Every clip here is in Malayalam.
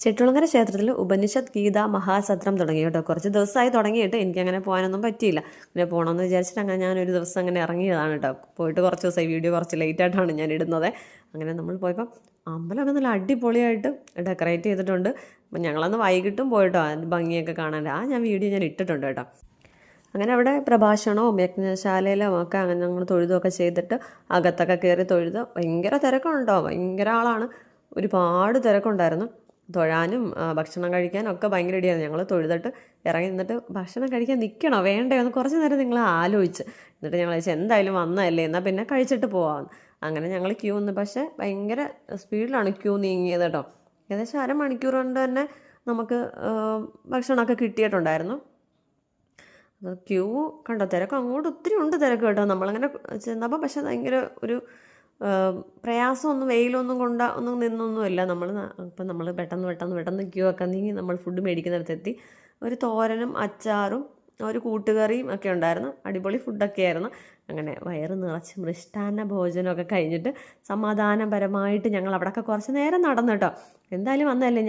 ചെട്ടുളങ്ങര ക്ഷേത്രത്തിൽ ഉപനിഷത്ത് ഗീത മഹാസത്രം തുടങ്ങി കേട്ടോ. കുറച്ച് ദിവസമായി തുടങ്ങിയിട്ട് എനിക്കങ്ങനെ പോകാനൊന്നും പറ്റിയില്ല. അങ്ങനെ പോകണമെന്ന് വിചാരിച്ചിട്ട് അങ്ങനെ ഞാനൊരു ദിവസം അങ്ങനെ ഇറങ്ങിയതാണ് കേട്ടോ. പോയിട്ട് കുറച്ച് ദിവസമായി, വീഡിയോ കുറച്ച് ലേറ്റായിട്ടാണ് ഞാൻ ഇടുന്നത്. അങ്ങനെ നമ്മൾ പോയപ്പോൾ അമ്പലമൊക്കെ നല്ല അടിപൊളിയായിട്ട് ഡെക്കറേറ്റ് ചെയ്തിട്ടുണ്ട്. അപ്പം ഞങ്ങളന്ന് വൈകിട്ടും പോയിട്ടോ ഭംഗിയൊക്കെ കാണാൻ ഞാൻ വീഡിയോ ഞാൻ ഇട്ടിട്ടുണ്ട് കേട്ടോ. അങ്ങനെ അവിടെ പ്രഭാഷണവും യജ്ഞശാലയിലും ഒക്കെ അങ്ങനെ ഞങ്ങൾ തൊഴുതൊക്കെ ചെയ്തിട്ട് അകത്തൊക്കെ കയറി തൊഴുത് ഭയങ്കര തിരക്കുണ്ടോ, ഭയങ്കര ആളാണ്, ഒരുപാട് തിരക്കുണ്ടായിരുന്നു. തൊഴാനും ഭക്ഷണം കഴിക്കാനും ഒക്കെ ഭയങ്കര ഇടിയായിരുന്നു. ഞങ്ങൾ തൊഴുതിട്ട് ഇറങ്ങി നിന്നിട്ട് ഭക്ഷണം കഴിക്കാൻ നിൽക്കണോ വേണ്ടയോ എന്ന് കുറച്ച് നേരം നിങ്ങൾ ആലോചിച്ച്, എന്നിട്ട് ഞങ്ങൾ ചോദിച്ചാൽ എന്തായാലും വന്നതല്ലേ എന്നാൽ പിന്നെ കഴിച്ചിട്ട് പോകാമെന്ന്. അങ്ങനെ ഞങ്ങൾ ക്യൂ നിന്ന്, പക്ഷേ ഭയങ്കര സ്പീഡിലാണ് ക്യൂ നീങ്ങിയത് കേട്ടോ. ഏകദേശം അരമണിക്കൂർ കൊണ്ട് തന്നെ നമുക്ക് ഭക്ഷണമൊക്കെ കിട്ടിയിട്ടുണ്ടായിരുന്നു. ക്യൂ കണ്ടോ, തിരക്ക് അങ്ങോട്ട് ഒത്തിരി ഉണ്ട് തിരക്ക് കേട്ടോ. നമ്മളങ്ങനെ ചെന്നപ്പോൾ പക്ഷേ ഭയങ്കര ഒരു പ്രയാസമൊന്നും വെയിലൊന്നും ഒന്നും നിന്നൊന്നുമില്ല. ഇപ്പം നമ്മൾ പെട്ടെന്ന് ക്യൂ ഒക്കെ നീങ്ങി നമ്മൾ ഫുഡ് മേടിക്കുന്നിടത്തെത്തി. ഒരു തോരനും അച്ചാറും ഒരു കൂട്ടുകറിയും ഒക്കെ ഉണ്ടായിരുന്നു. അടിപൊളി ഫുഡൊക്കെ ആയിരുന്നു. അങ്ങനെ വയറ് നിറച്ച് മൃഷ്ടാന്ന ഭോജനമൊക്കെ കഴിഞ്ഞിട്ട് സമാധാനപരമായിട്ട് ഞങ്ങൾ അവിടെയൊക്കെ കുറച്ച് നേരം നടന്നു കേട്ടോ. എന്തായാലും വന്നതല്ലേ,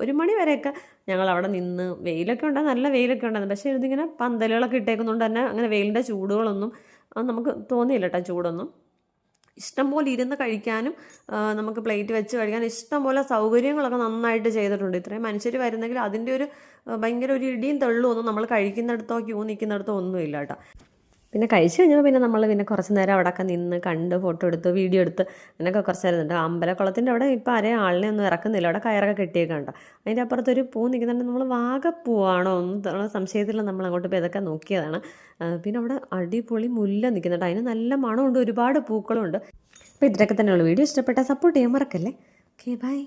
ഒരു മണി വരെയൊക്കെ ഞങ്ങൾ അവിടെ നിന്ന്. വെയിലൊക്കെ ഉണ്ടായിരുന്നു, നല്ല വെയിലൊക്കെ ഉണ്ടായിരുന്നു. പക്ഷേ ഇതിങ്ങനെ പന്തലുകളൊക്കെ ഇട്ടേക്കുന്നതുകൊണ്ട് തന്നെ അങ്ങനെ വെയിലിൻ്റെ ചൂടുകളൊന്നും നമുക്ക് തോന്നിയില്ല കേട്ടോ, ചൂടൊന്നും. ഇഷ്ടംപോലെ ഇരുന്ന് കഴിക്കാനും നമുക്ക് പ്ലേറ്റ് വെച്ച് കഴിക്കാനും ഇഷ്ടംപോലെ സൗകര്യങ്ങളൊക്കെ നന്നായിട്ട് ചെയ്തിട്ടുണ്ട്. ഇത്രയും മനുഷ്യർ വരുന്നെങ്കിൽ അതിൻ്റെ ഒരു ഭയങ്കര ഒരു ഇടിയും തെള്ളും ഒന്നും നമ്മൾ കഴിക്കുന്നിടത്തോ ക്യൂ നിൽക്കുന്നിടത്തോ ഒന്നുമില്ല കേട്ടോ. പിന്നെ കഴിച്ച് കഴിഞ്ഞപ്പോൾ പിന്നെ നമ്മൾ കുറച്ച് നേരം അവിടെയൊക്കെ നിന്ന് കണ്ട് ഫോട്ടോ എടുത്ത് വീഡിയോ എടുത്ത് അങ്ങനെയൊക്കെ കുറച്ച് നേരം നിന്നിട്ട് അമ്പലക്കുളത്തിൻ്റെ അവിടെ ഇപ്പോൾ ആരെയും ആളിനെ ഒന്നും ഇറക്കുന്നില്ല. അവിടെ കയറൊക്കെ കെട്ടിയേക്കണ്ട. അതിൻ്റെ അപ്പുറത്തൊരു പൂ നിൽക്കുന്നുണ്ട്. നമ്മൾ വാഗപ്പൂവാണോ ഒന്നും സംശയത്തിൽ നമ്മൾ അങ്ങോട്ട് ഇപ്പോൾ ഇതൊക്കെ നോക്കിയതാണ്. പിന്നെ അവിടെ അടിപൊളി മുല്ല നിൽക്കുന്നുണ്ട്. അതിന് നല്ല മണമുണ്ട്, ഒരുപാട് പൂക്കളുണ്ട്. അപ്പോൾ ഇതിലൊക്കെ തന്നെയുള്ള വീഡിയോ ഇഷ്ടപ്പെട്ടാൽ സപ്പോർട്ട് ചെയ്യാൻ മറക്കല്ലേ. Okay, by.